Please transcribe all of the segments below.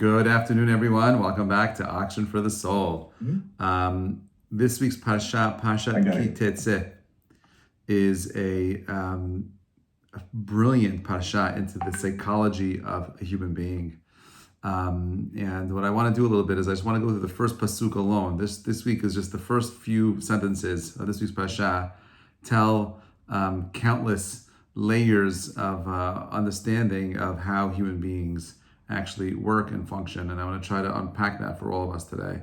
Good afternoon, everyone. Welcome back to Auction for the Soul. This week's Perashat Ki Tesse, is a brilliant parasha into the psychology of a human being. And what I want to do a little bit is I just want to go through the first pasuk alone. This week is just the first few sentences of this week's parasha tell countless layers of understanding of how human beings actually work and function, and I want to try to unpack that for all of us today.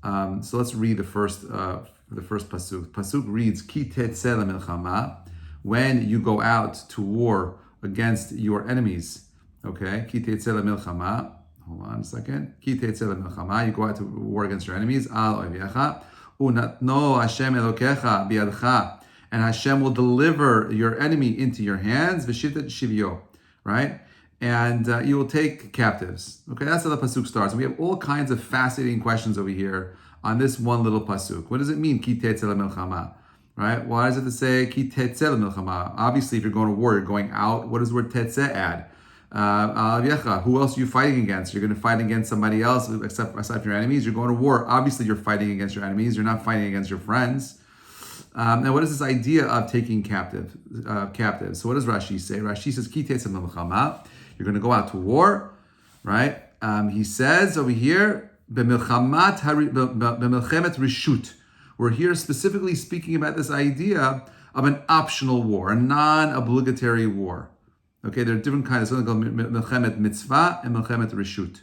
So let's read the first pasuk. Pasuk reads, Ki Tesse milchama, when you go out to war against your enemies. Okay, Ki Tesse milchama. Hold on a second. Ki Tesse milchama. You go out to war against your enemies. Al oivyecha unatno Hashem elokecha biadcha, and Hashem will deliver your enemy into your hands. V'shivtat shivyo, right? And you will take captives. Okay, that's how the pasuk starts. And we have all kinds of fascinating questions over here on this one little pasuk. What does it mean, Ki Tesse milchama? Right? Why does it say Ki Tesse milchama? Obviously, if you're going to war, you're going out. What does the word Tetse add? Who else are you fighting against? You're going to fight against somebody else aside from your enemies. You're going to war. Obviously, you're fighting against your enemies. You're not fighting against your friends. And what is this idea of taking captives? So what does Rashi say? Rashi says Ki Tesse milchama. You're going to go out to war, right? He says over here, b'milchemet rishut. We're here specifically speaking about this idea of an optional war, a non-obligatory war. Okay, there are different kinds. There's something called milchemet mitzvah and milchemet rishut.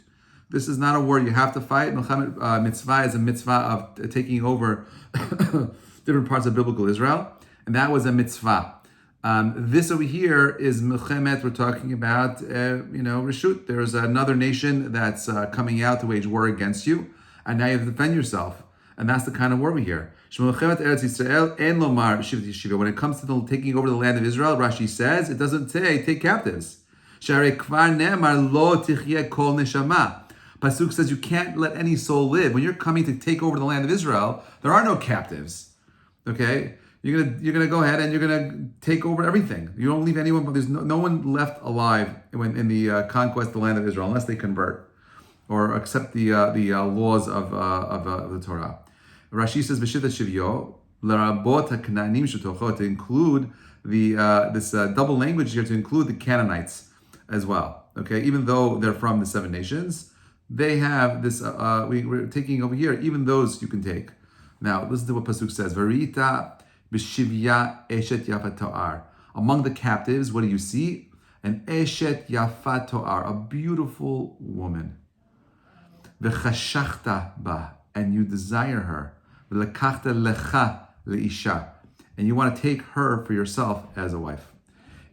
This is not a war you have to fight. Milchemet mitzvah is a mitzvah of taking over different parts of biblical Israel, and that was a mitzvah. This over here is milchemet. We're talking about, reshut. There's another nation that's coming out to wage war against you, and now you have to defend yourself. And that's the kind of war we hear. When it comes to taking over the land of Israel, Rashi says, it doesn't say take captives. Pasuk says you can't let any soul live. When you're coming to take over the land of Israel, there are no captives. Okay? You're gonna go ahead and you're gonna take over everything. You don't leave anyone, but there's no one left alive in the conquest of the land of Israel unless they convert or accept the laws of the Torah. Rashi says v'shivtat shivyo l'rabot haknanim shetocho, to include this double language here, to include the Canaanites as well. Okay, even though they're from the 7 nations, they have this. We're taking over here. Even those you can take. Now listen to what pasuk says. Varita b'shivya eshet yafat to'ar. Among the captives, what do you see? An eshet yafat to'ar, a beautiful woman. V'chashachta ba, and you desire her. V'lekachta lecha leisha, and you want to take her for yourself as a wife.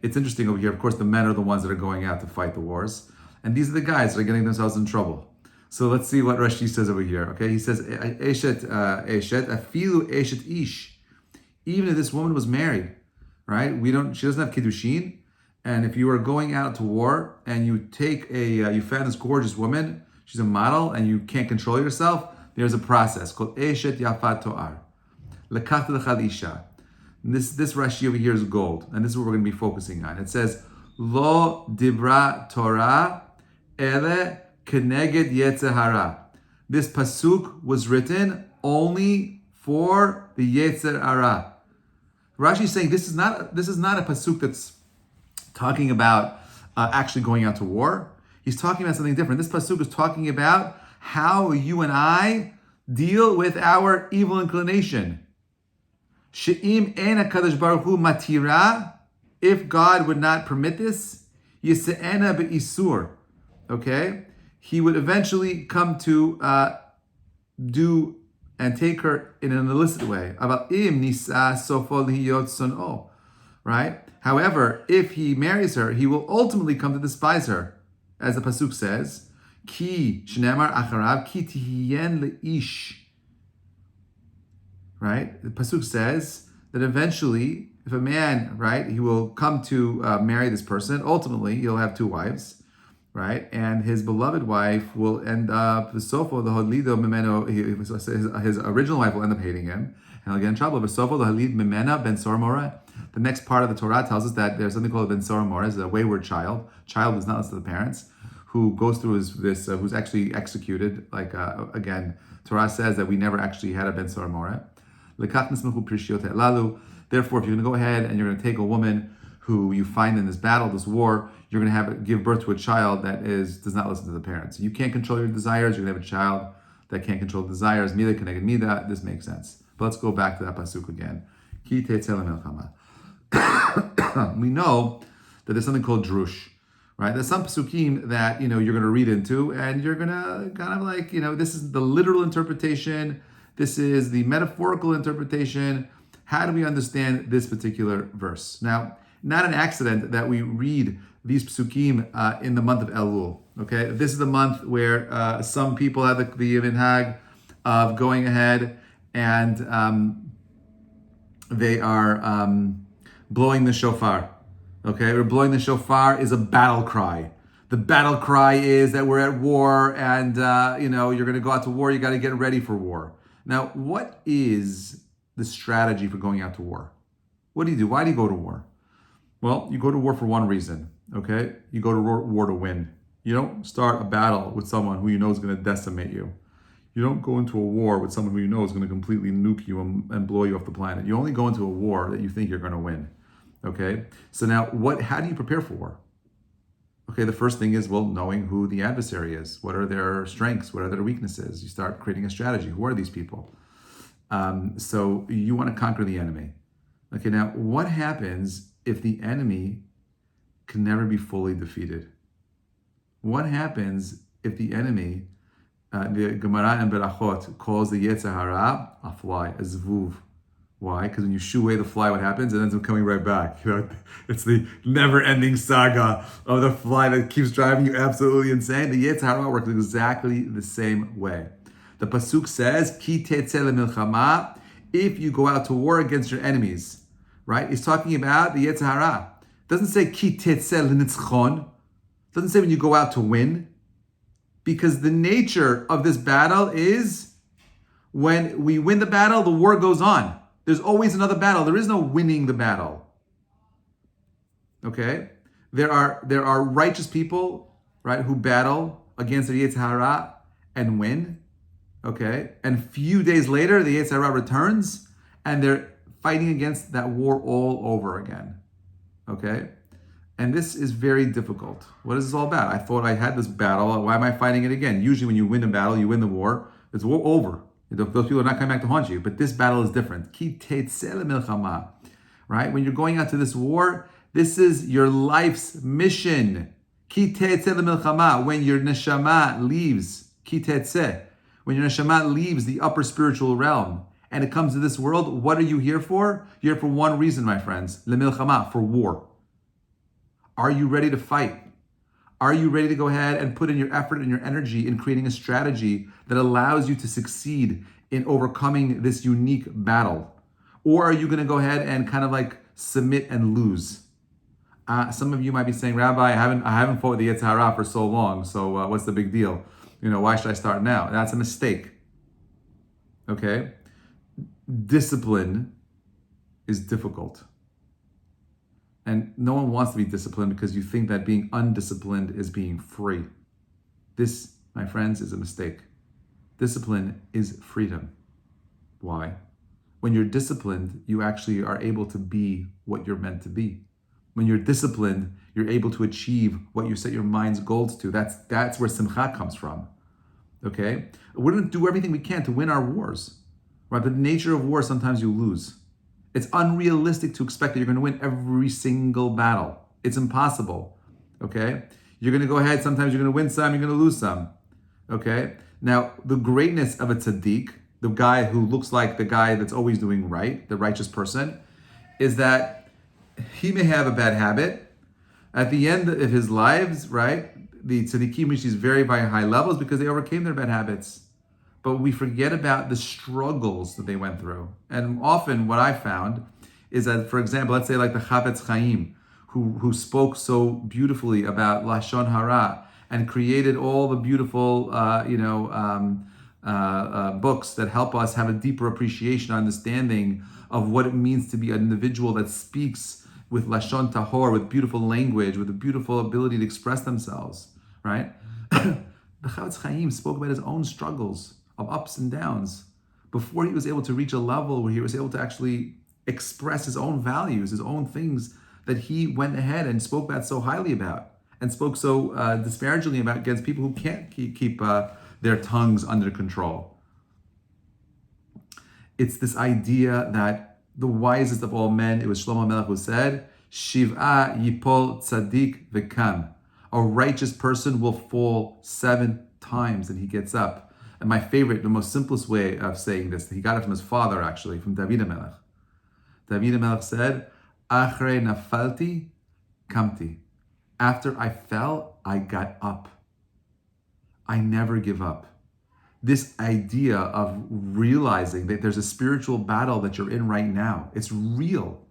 It's interesting over here. Of course, the men are the ones that are going out to fight the wars, and these are the guys that are getting themselves in trouble. So let's see what Rashi says over here. Okay, he says eshet afilu eshet ish. Even if this woman was married, right? She doesn't have kiddushin, and if you are going out to war and you take you found this gorgeous woman, she's a model, and you can't control yourself, there's a process called eshet yafat to'ar. Lekachta lechad isha. This Rashi over here is gold, and this is what we're going to be focusing on. It says, Lo dibra Torah ele keneged yetzer hara. This pasuk was written only for the yetzer hara. Rashi is saying this is not a pasuk that's talking about actually going out to war. He's talking about something different. This pasuk is talking about how you and I deal with our evil inclination. She'im ein HaKadosh Baruch Hu matira, if God would not permit this, yise'ena be'isur, okay? He would eventually come to do and take her in an illicit way. Aval im nisa sofo lihiyot son'o, right? However, if he marries her, he will ultimately come to despise her, as the pasuk says, Ki shneimar acharav ki tihiyen leish. Right? The pasuk says that eventually, if a man, right, he will come to marry this person. Ultimately, he'll have 2 wives, right? And his beloved wife will end up his original wife will end up hating him, and he'll get in trouble. The next part of the Torah tells us that there's something called ben sora mora, is a wayward child. Child is not listed to the parents, who goes through who's actually executed. Like again, Torah says that we never actually had a ben sar more. Therefore, if you're going to go ahead and you're going to take a woman who you find in this battle, this war, you're going to give birth to a child that does not listen to the parents. You can't control your desires. You're going to have a child that can't control desires. Mida connected mida. This makes sense. But let's go back to that pasuk again. Ki tesse milchama. We know that there's something called drush, right? There's some pasukim that you're going to read into, and you're going to kind of like this is the literal interpretation. This is the metaphorical interpretation. How do we understand this particular verse? Now, not an accident that we read these psukim in the month of Elul. Okay, this is the month where some people have the minhag of going ahead and they are blowing the shofar. Okay, or blowing the shofar is a battle cry. The battle cry is that we're at war, and you're going to go out to war. You got to get ready for war. Now, what is the strategy for going out to war? What do you do? Why do you go to war? Well, you go to war for one reason, okay? You go to war to win. You don't start a battle with someone who you know is going to decimate you. You don't go into a war with someone who you know is going to completely nuke you and blow you off the planet. You only go into a war that you think you're going to win, okay? So now, how do you prepare for war? Okay, the first thing is, knowing who the adversary is. What are their strengths? What are their weaknesses? You start creating a strategy. Who are these people? So you want to conquer the enemy. Okay, now what happens if the enemy can never be fully defeated? What happens if the enemy, the Gemara in Berachot calls the Yetzer Hara a fly, a zvuv? Why? Because when you shoo away the fly, what happens? It ends up coming right back. It's the never-ending saga of the fly that keeps driving you absolutely insane. The Yetzer Hara works exactly the same way. The pasuk says, "Ki tesse milchama." If you go out to war against your enemies, right? It's talking about the Yetzer Hara. It doesn't say "Ki tesse l'nitzchon." It doesn't say when you go out to win, because the nature of this battle is when we win the battle, the war goes on. There's always another battle. There is no winning the battle. Okay? There are righteous people, right, who battle against the Yetzer Hara and win. Okay? And few days later, the Yetzer Hara returns and they're fighting against that war all over again. Okay? And this is very difficult. What is this all about? I thought I had this battle. Why am I fighting it again? Usually when you win a battle, you win the war, it's war over. Those people are not coming back to haunt you. But this battle is different. Ki tesse milchama. Right? When you're going out to this war, this is your life's mission. Ki tesse milchama. When your neshama leaves, ki tesse. When your neshama leaves the upper spiritual realm and it comes to this world, what are you here for? You're here for one reason, my friends. Lemilchama, for war. Are you ready to fight? Are you ready to go ahead and put in your effort and your energy in creating a strategy that allows you to succeed in overcoming this unique battle? Or are you going to go ahead and kind of like submit and lose? Some of you might be saying, Rabbi, I haven't fought with the Yetzer Hara for so long, so what's the big deal? Why should I start now? That's a mistake. Okay? Discipline is difficult. And no one wants to be disciplined because you think that being undisciplined is being free. This, my friends, is a mistake. Discipline is freedom. Why? When you're disciplined, you actually are able to be what you're meant to be. When you're disciplined, you're able to achieve what you set your mind's goals to. That's where simcha comes from. Okay? We're going to do everything we can to win our wars. Right? But the nature of war, sometimes you lose. It's unrealistic to expect that you're going to win every single battle. It's impossible. Okay? You're going to go ahead. Sometimes you're going to win some, you're going to lose some. Okay? Now, the greatness of a tzaddik, the guy who looks like the guy that's always doing right, the righteous person, is that he may have a bad habit. At the end of his lives, right, the tzaddikim reach these very, very high levels because they overcame their bad habits. But we forget about the struggles that they went through. And often what I found is that, for example, let's say like the Chafetz Chaim, who spoke so beautifully about Lashon Hara and created all the beautiful, books that help us have a deeper appreciation, understanding of what it means to be an individual that speaks with Lashon Tahor, with beautiful language, with a beautiful ability to express themselves, right? The Chavetz Chaim spoke about his own struggles of ups and downs before he was able to reach a level where he was able to actually express his own values, his own things that he went ahead and spoke about so highly about and spoke so disparagingly about against people who can't keep their tongues under control. It's this idea that the wisest of all men, it was Shlomo Melech who said, Shiv'a yipol tzaddik v'kam. A righteous person will fall 7 times and he gets up. And my favorite, the most simplest way of saying this, he got it from his father actually, from David HaMelech. David HaMelech said, Achrei nafalti kamti. After I fell, I got up. I never give up. This idea of realizing that there's a spiritual battle that you're in right now. It's real.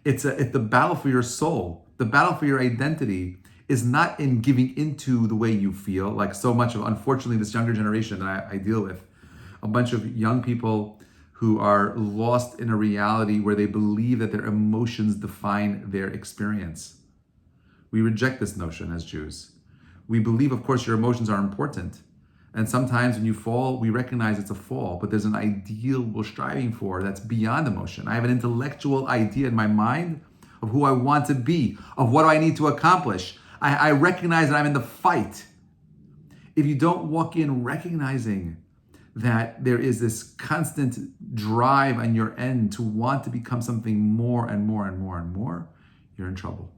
It's the battle for your soul. The battle for your identity is not in giving into the way you feel, like so much of, unfortunately, this younger generation that I deal with. A bunch of young people who are lost in a reality where they believe that their emotions define their experience. We reject this notion as Jews. We believe, of course, your emotions are important. And sometimes when you fall, we recognize it's a fall, but there's an ideal we're striving for that's beyond emotion. I have an intellectual idea in my mind of who I want to be, of what do I need to accomplish. I recognize that I'm in the fight. If you don't walk in recognizing that there is this constant drive on your end to want to become something more and more and more and more, you're in trouble.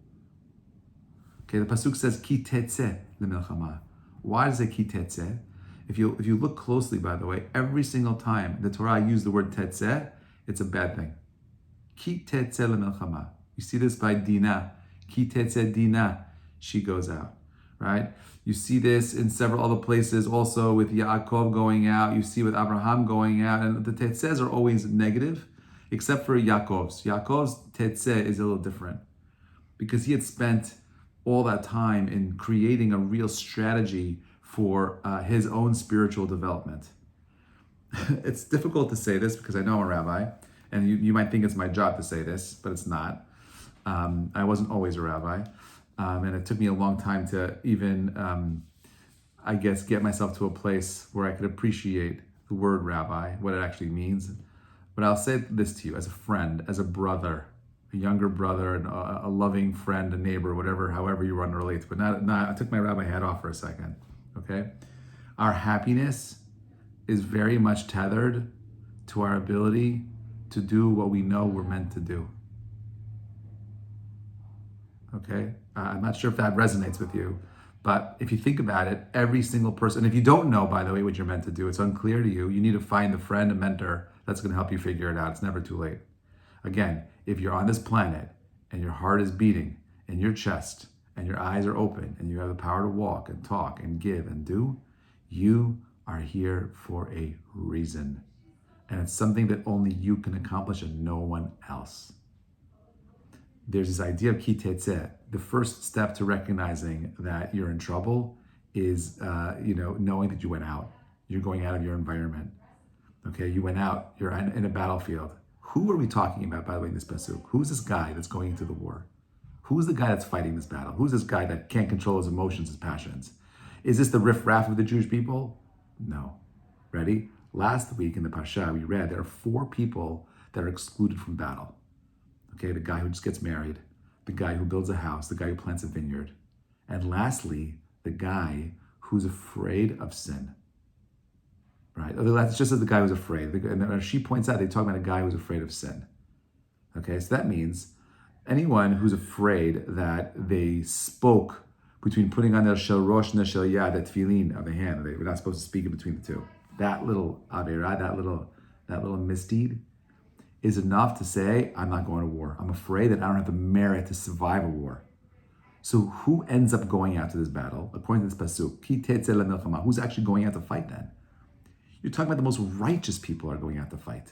Okay, the pasuk says Ki Tesse lemelchama. Why does it Ki Tesse? If you look closely, by the way, every single time the Torah used the word Tetse, it's a bad thing. Ki Tetse lemelchama. You see this by Dinah. Ki Tetse Dinah. She goes out, right? You see this in several other places also with Yaakov going out. You see with Abraham going out. And the Tetzes are always negative, except for Yaakov's. Yaakov's Tetzeh is a little different because he had spent all that time in creating a real strategy for his own spiritual development. It's difficult to say this because I know I'm a rabbi, and you might think it's my job to say this, but it's not. I wasn't always a rabbi. And it took me a long time to even, get myself to a place where I could appreciate the word rabbi, what it actually means. But I'll say this to you as a friend, as a brother, a younger brother, and a loving friend, a neighbor, whatever, however you want to relate. But not, I took my rabbi hat off for a second, okay? Our happiness is very much tethered to our ability to do what we know we're meant to do. Okay, I'm not sure if that resonates with you, but if you think about it, every single person, if you don't know, by the way, what you're meant to do, it's unclear to you, you need to find a friend, a mentor that's going to help you figure it out. It's never too late. Again, if you're on this planet and your heart is beating in your chest and your eyes are open and you have the power to walk and talk and give and do, you are here for a reason. And it's something that only you can accomplish and no one else. There's this idea of Ki Tetse. The first step to recognizing that you're in trouble is, knowing that you went out. You're going out of your environment. Okay, you went out. You're in a battlefield. Who are we talking about, by the way, in this pasuk? Who's this guy that's going into the war? Who's the guy that's fighting this battle? Who's this guy that can't control his emotions, his passions? Is this the riff-raff of the Jewish people? No. Ready? Last week in the Pasha, we read there are 4 people that are excluded from battle. Okay, the guy who just gets married, the guy who builds a house, the guy who plants a vineyard, and lastly, the guy who's afraid of sin. Right? That's just as the guy who's afraid. And she points out, they talk about a guy who's afraid of sin. Okay, so that means anyone who's afraid that they spoke between putting on their shel rosh and their shel yad, the tefillin of the hand, they were not supposed to speak in between the two. That little averah, that little misdeed, is enough to say, I'm not going to war. I'm afraid that I don't have the merit to survive a war. So who ends up going out to this battle? According to this pasuk, Ki Tetse lemelchama, who's actually going out to fight then? You're talking about the most righteous people are going out to fight.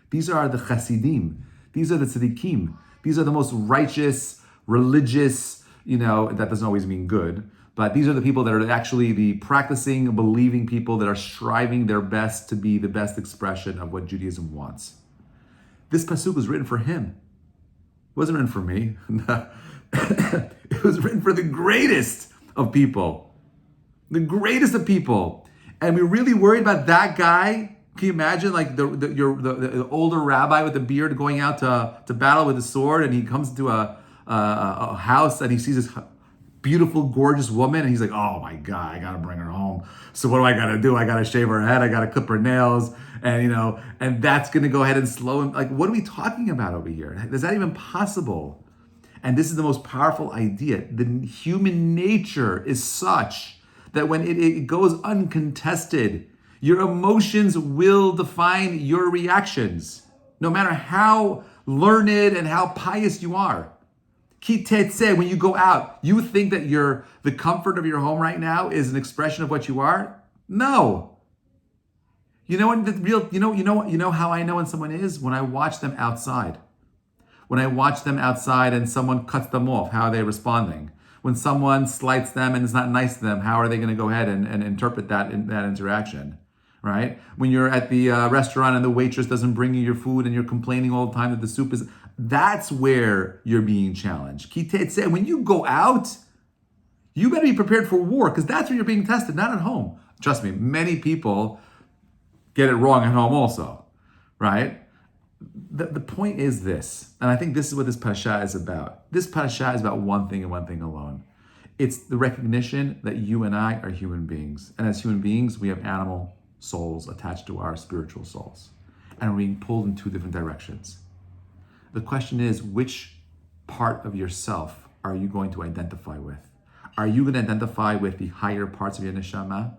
These are the chasidim. These are the tzaddikim. These are the most righteous, religious, that doesn't always mean good, but these are the people that are actually the practicing, believing people that are striving their best to be the best expression of what Judaism wants. This pasuk was written for him. It wasn't written for me. It was written for the greatest of people. the greatest of people. And we're really worried about that guy. Can you imagine, like the older rabbi with the beard going out to battle with a sword, and he comes to a house and he sees this beautiful, gorgeous woman, and he's like, "Oh my God, I gotta bring her home. So what do I gotta do? I gotta shave her head. I gotta clip her nails, and and that's gonna go ahead and slow him. Like, what are we talking about over here? Is that even possible?" And this is the most powerful idea. The human nature is such that when it goes uncontested, your emotions will define your reactions, no matter how learned and how pious you are. Ki Tesse, when you go out, you think that the comfort of your home right now is an expression of what you are? No. You know what the real, you know how I know when someone is? When I watch them outside. When I watch them outside and someone cuts them off, how are they responding? When someone slights them and is not nice to them, how are they going to go ahead and interpret that interaction, right? When you're at the restaurant and the waitress doesn't bring you your food and you're complaining all the time that the soup is, that's where you're being challenged. Ki Tesse, when you go out, you better be prepared for war, because that's where you're being tested, not at home. Trust me, many people get it wrong at home also, right? The point is this, and I think this is what this parasha is about. This parasha is about one thing and one thing alone. It's the recognition that you and I are human beings. And as human beings, we have animal souls attached to our spiritual souls. And we're being pulled in two different directions. The question is, which part of yourself are you going to identify with? Are you going to identify with the higher parts of your neshama,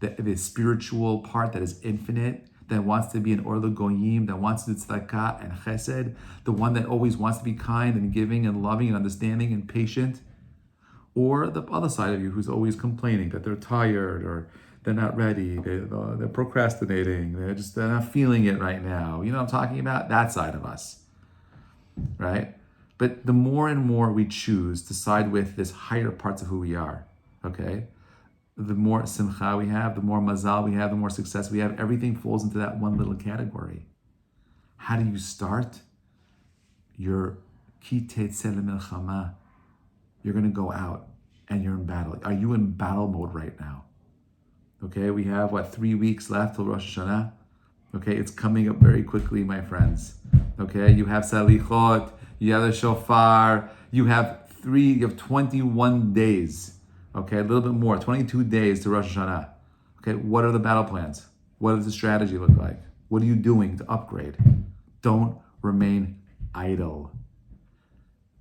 the spiritual part that is infinite, that wants to be an Or L'Goyim, that wants to do tzedakah and chesed, the one that always wants to be kind and giving and loving and understanding and patient? Or the other side of you who's always complaining that they're tired or they're not ready, they're procrastinating, they're not feeling it right now. You know what I'm talking about? That side of us, right? But the more and more we choose to side with this higher parts of who we are, okay? The more simcha we have, the more mazal we have, the more success we have, everything falls into that one little category. How do you start? Your Ki Tesse L'Milchama. You're going to go out and you're in battle. Are you in battle mode right now? Okay, we have 3 weeks left till Rosh Hashanah. Okay, it's coming up very quickly, my friends. Okay, you have Salichot, you have the Shofar, you have 21 days. Okay, a little bit more, 22 days to Rosh Hashanah. Okay, what are the battle plans? What does the strategy look like? What are you doing to upgrade? Don't remain idle.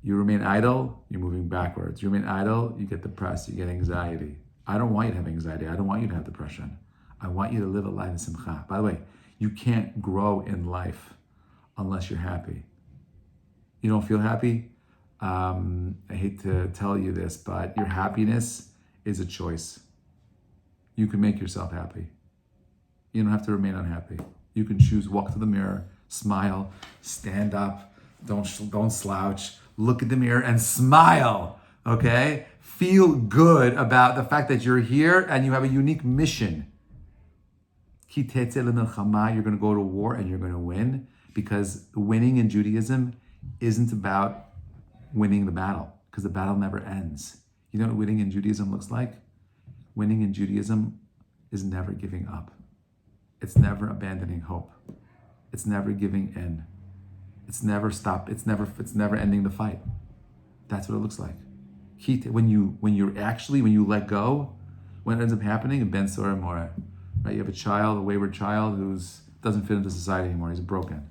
You remain idle, you're moving backwards. You remain idle, you get depressed, you get anxiety. I don't want you to have anxiety. I don't want you to have depression. I want you to live a life in simcha. By the way, you can't grow in life unless you're happy. You don't feel happy? I hate to tell you this, but your happiness is a choice. You can make yourself happy. You don't have to remain unhappy. You can choose, walk to the mirror, smile, stand up, don't slouch, look at the mirror and smile, okay? Feel good about the fact that you're here and you have a unique mission. Ki Tesse L'Milchama, you're going to go to war and you're going to win, because winning in Judaism isn't about winning the battle, because the battle never ends. You know what winning in Judaism looks like? Winning in Judaism is never giving up. It's never abandoning hope. It's never giving in. It's never stop. It's never ending the fight. That's what it looks like. When you let go, what ends up happening in Ben Sora More, right? You have a wayward child who doesn't fit into society anymore. He's broken.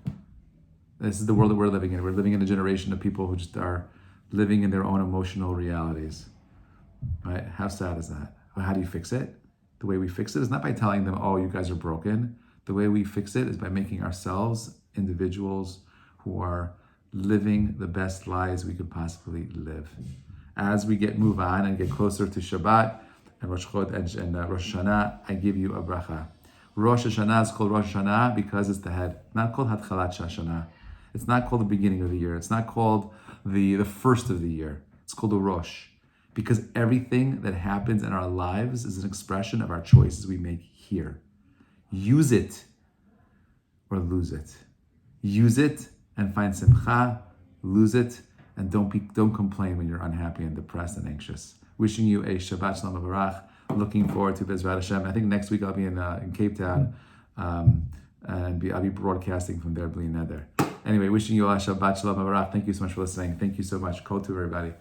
This is the world that we're living in. We're living in a generation of people who just are living in their own emotional realities, right? How sad is that? Well, how do you fix it? The way we fix it is not by telling them, oh, you guys are broken. The way we fix it is by making ourselves individuals who are living the best lives we could possibly live. As we move on and get closer to Shabbat and Rosh Chodesh and Rosh Hashanah, I give you a bracha. Rosh Hashanah is called Rosh Hashanah because it's the head, not called Hatchalat Hashanah. It's not called the beginning of the year. It's not called the first of the year. It's called the Rosh, because everything that happens in our lives is an expression of our choices we make here. Use it or lose it. Use it and find simcha. Lose it and don't complain when you're unhappy and depressed and anxious. Wishing you a Shabbat Shalom Barach. I'm looking forward to Bezrat Hashem. I think next week I'll be in Cape Town, I'll be broadcasting from there, Bli Neder. Anyway, wishing you all Shabbat Shalom Avarach. Thank you so much for listening. Thank you so much. Kol Tov, everybody.